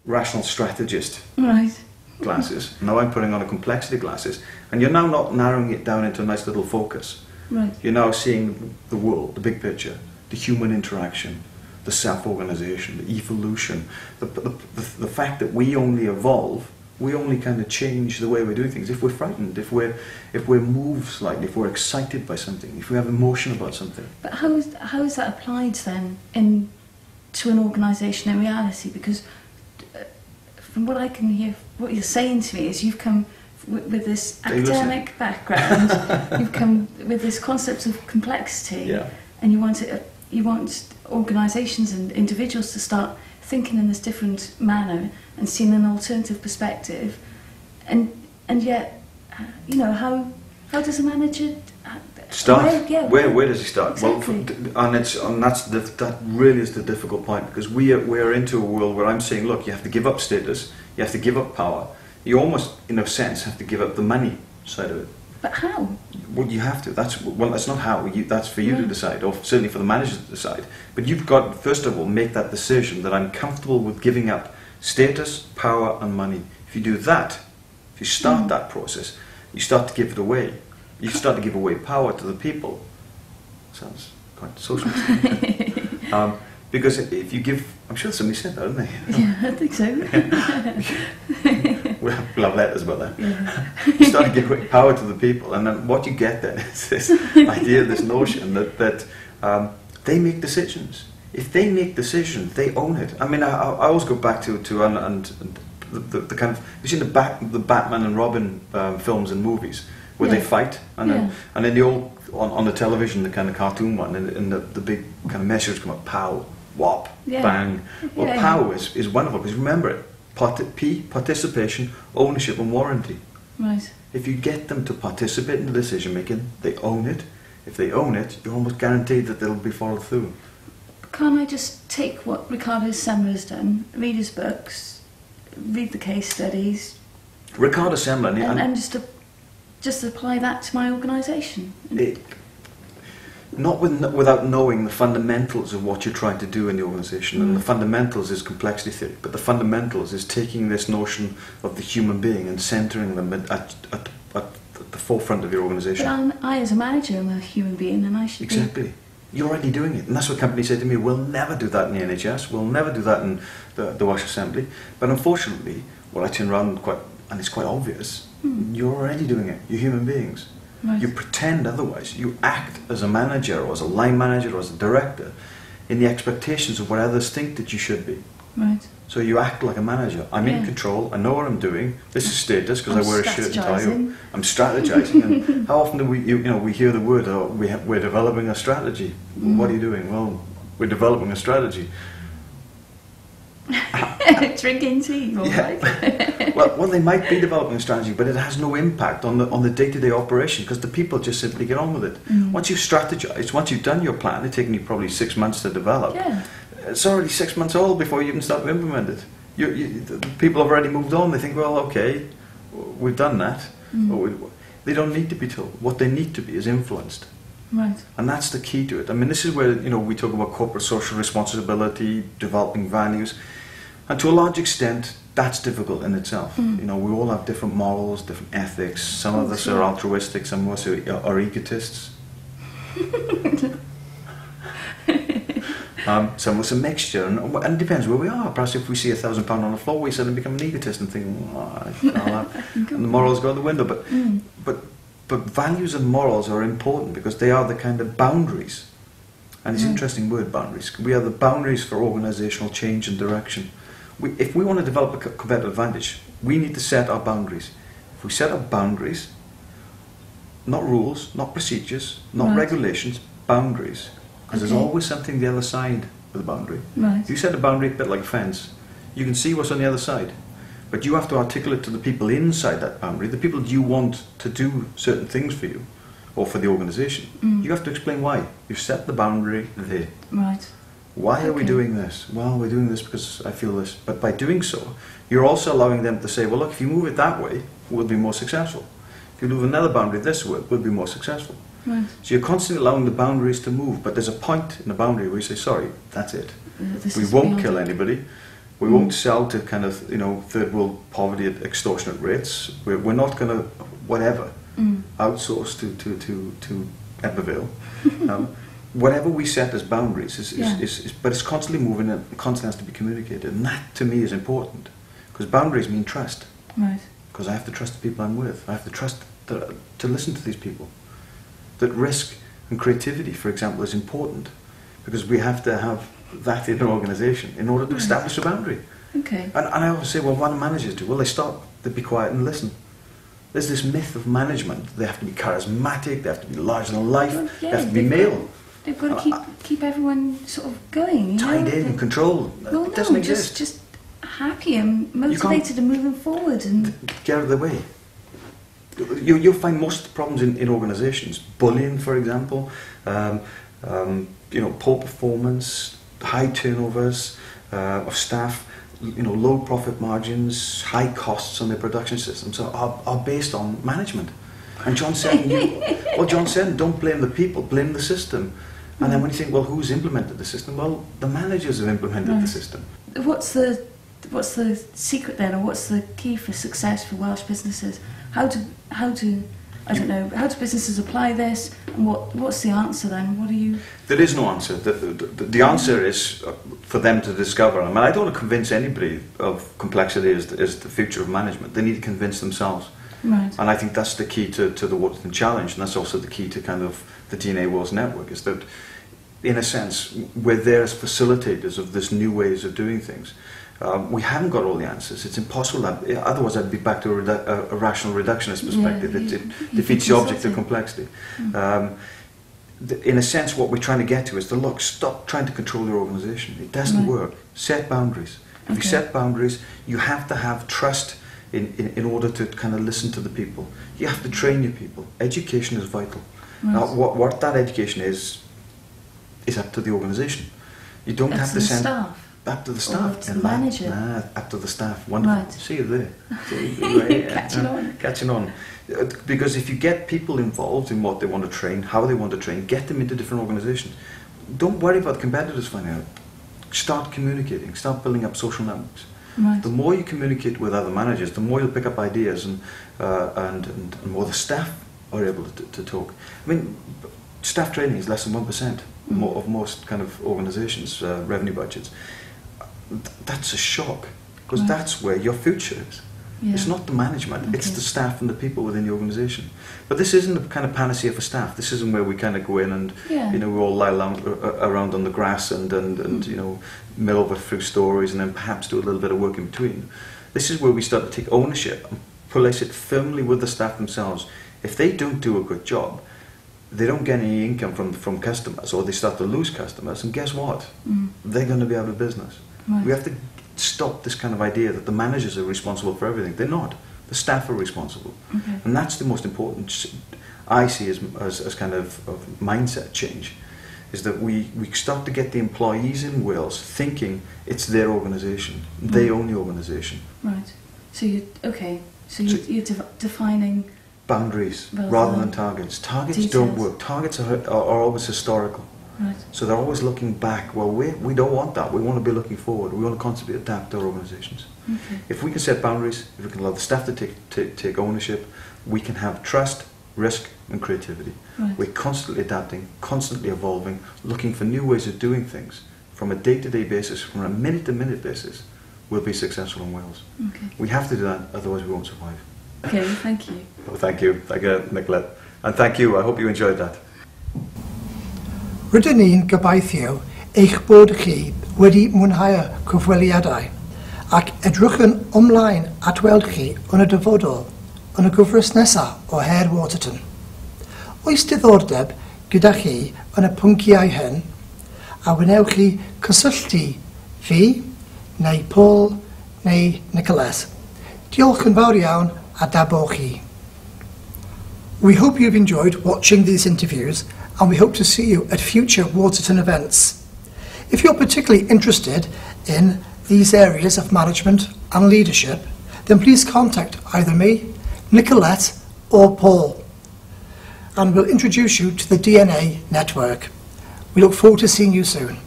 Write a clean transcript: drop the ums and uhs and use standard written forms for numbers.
rational strategist Right. glasses. Now I'm putting on a complexity glasses, and you're now not narrowing it down into a nice little focus. Right. You're now seeing the world, the big picture, the human interaction, the self-organization, the evolution, the fact that we only evolve, we only kind of change the way we're doing things. If we're frightened, if we're moved slightly, if we're excited by something, if we have emotion about something. But how is that applied then to an organisation in reality? Because from what I can hear, what you're saying to me is you've come with this academic background, you've come with this concept of complexity, Yeah. and you want organisations and individuals to start thinking in this different manner and seeing an alternative perspective, and yet, you know, how does a manager Start. Where does he start? Exactly. Well, that really is the difficult point, because we are into a world where I'm saying, look, you have to give up status, you have to give up power, you almost, in a sense, have to give up the money side of it. But how? Well, you have to. That's not how. That's for you to decide, or certainly for the manager to decide. But you've got, first of all, make that decision that I'm comfortable with giving up status, power, and money. If you do that, if you start that process, you start to give it away. You start to give away power to the people. Sounds quite social. Because if you give, I'm sure somebody said that, didn't they? Yeah, I think so. We'll have letters about that. Yeah. You start to give away power to the people, and then what you get then is this idea, this notion that they make decisions. If they make decisions, they own it. I mean, I always go back to the kind of, you've seen the Batman and Robin films and movies where they fight, and then the old on the television, the kind of cartoon one, and the big kind of messages come up: pow, whop, bang. Well, pow is one of them, because remember it. Participation, ownership, and warranty. Right. If you get them to participate in the decision making, they own it. If they own it, you're almost guaranteed that they'll be followed through. Can't I just take what Ricardo Semler has done, read his books, read the case studies, Ricardo Semler, and just apply that to my organisation? Without knowing the fundamentals of what you're trying to do in the organisation. And the fundamentals is complexity theory, but the fundamentals is taking this notion of the human being and centering them at the forefront of your organisation. But I, as a manager, am a human being, and I should Exactly. You're already doing it. And that's what companies say to me: we'll never do that in the NHS, we'll never do that in the Welsh Assembly. But unfortunately, what I turn around and it's quite obvious, you're already doing it. You're human beings. Right. You pretend otherwise. You act as a manager, or as a line manager, or as a director, in the expectations of what others think that you should be. Right. So you act like a manager. I'm in control. I know what I'm doing. This is status because I wear a shirt and tie. I'm strategizing. And how often do we hear the word, "Oh, we're developing a strategy"? What are you doing? Well, we're developing a strategy. Drinking tea, all right. Well, they might be developing a strategy, but it has no impact on the day-to-day operation, because the people just simply get on with it. Once you've strategized, once you've done your plan, it's taken you probably 6 months to develop. Yeah. It's already 6 months old before you even start to implement it. The people have already moved on. They think, well, okay, we've done that. They don't need to be told. What they need to be is influenced. Right. And that's the key to it. I mean, this is where we talk about corporate social responsibility, developing values, and to a large extent, that's difficult in itself. We all have different morals, different ethics. Some of us are altruistic, some of us are egotists. Some of us are a mixture, and it depends where we are. Perhaps if we see £1,000 on the floor, we suddenly become an egotist and think, and the morals go out the window. But values and morals are important because they are the kind of boundaries. And it's an interesting word, boundaries. We are the boundaries for organisational change and direction. If we want to develop a competitive advantage, we need to set our boundaries. If we set up boundaries, not rules, not procedures, not regulations, boundaries, because there's always something the other side of the boundary. Right. If you set a boundary a bit like a fence, you can see what's on the other side. But you have to articulate to the people inside that boundary, the people you want to do certain things for you, or for the organisation. You have to explain why. You've set the boundary there. Right. Why are we doing this? Well, we're doing this because I feel this. But by doing so, you're also allowing them to say, well, look, if you move it that way, we'll be more successful. If you move another boundary this way, we'll be more successful. Right. So you're constantly allowing the boundaries to move, but there's a point in the boundary where you say, sorry, that's it. We won't kill anybody. We won't sell to kind of, third world poverty at extortionate rates. We're not going to, whatever, outsource to Eberville. Whatever we set as boundaries but it's constantly moving and constantly has to be communicated. And that, to me, is important. Because boundaries mean trust. Right. Because I have to trust the people I'm with. I have to trust to listen to these people. That risk and creativity, for example, is important. Because we have to have that in an organisation in order to establish a boundary. Okay. And I always say, well, what do managers do? Well, they stop, they be quiet and listen. There's this myth of management. They have to be charismatic, they have to be larger than life, they have to be male. They've got to keep everyone sort of going. Tied in, controlled. Well, it doesn't exist. Just happy and motivated and moving forward. And get out of the way. You'll find most of the problems in organisations, bullying, for example, poor performance, high turnovers of staff, low profit margins, high costs on their production systems are based on management. And John said, don't blame the people, blame the system. And then when you think, well, who's implemented the system? Well, the managers have implemented the system. What's the secret then, or what's the key for success for Welsh businesses? How do businesses apply this? And what's the answer then? What do you? There is no answer. The answer is for them to discover. I mean, I don't want to convince anybody of complexity is the future of management. They need to convince themselves. Right. And I think that's the key to the Waterton Challenge, and that's also the key to kind of the DNA Wales network, is that, in a sense, we're there as facilitators of this new ways of doing things. We haven't got all the answers. It's impossible. Otherwise, I'd be back to a rational reductionist perspective. It defeats the object of complexity. In a sense, what we're trying to get to is stop trying to control your organisation. It doesn't work. Set boundaries. If you set boundaries, you have to have trust in order to kind of listen to the people. You have to train your people. Education is vital. Right. Now, what that education is up to the organisation. You don't have to send staff. Up to the staff. Or to the manager. Up to the staff. Wonderful. Right. See you there. Catching on. Because if you get people involved in what they want to train, how they want to train, get them into different organisations. Don't worry about competitors finding out. Start communicating. Start building up social networks. Right. The more you communicate with other managers, the more you'll pick up ideas, and more the staff are able to talk. I mean, staff training is less than 1% of most kind of organisations' revenue budgets. That's a shock, because that's where your future is. Yeah. It's not the management, it's the staff and the people within the organisation. But this isn't a kind of panacea for staff. This isn't where we kind of go in and we all lie around on the grass and mill over through stories and then perhaps do a little bit of work in between. This is where we start to take ownership and place it firmly with the staff themselves. If they don't do a good job, they don't get any income from customers, or they start to lose customers, and guess what? They're going to be out of business. Right. We have to stop this kind of idea that the managers are responsible for everything. They're not. The staff are responsible. Okay. And that's the most important, I see as kind of mindset change, is that we start to get the employees in Wales thinking it's their organisation. They own the organisation. Right. So you're defining boundaries rather than targets. Targets details. Don't work. Targets are always historical. Right. So they're always looking back. Well, we don't want that. We want to be looking forward. We want to constantly adapt our organisations. Okay. If we can set boundaries, if we can allow the staff to take ownership, we can have trust, risk and creativity. Right. We're constantly adapting, constantly evolving, looking for new ways of doing things from a day-to-day basis, from a minute-to-minute basis. We'll be successful in Wales. Okay. We have to do that, otherwise we won't survive. Okay, thank you. Well, thank you. Thank you, Nicolette. And thank you. I hope you enjoyed that. Rydyn ni'n gobeithio eich bod chi wedi mwynhau'r cyfweliadau ac edrychwn ymlaen at weld chi yn y dyfodol yn y gyfres nesaf o Her Waterton. Oes diddordeb gyda chi yn y pynciau hyn, a wnewch chi cysylltu fi, neu Paul, neu Nicholas. Diolch yn fawr iawn a dabo chi. We hope you've enjoyed watching these interviews, and we hope to see you at future Waterton events. If you're particularly interested in these areas of management and leadership, then please contact either me, Nicolette or Paul, and we'll introduce you to the DNA network. We look forward to seeing you soon.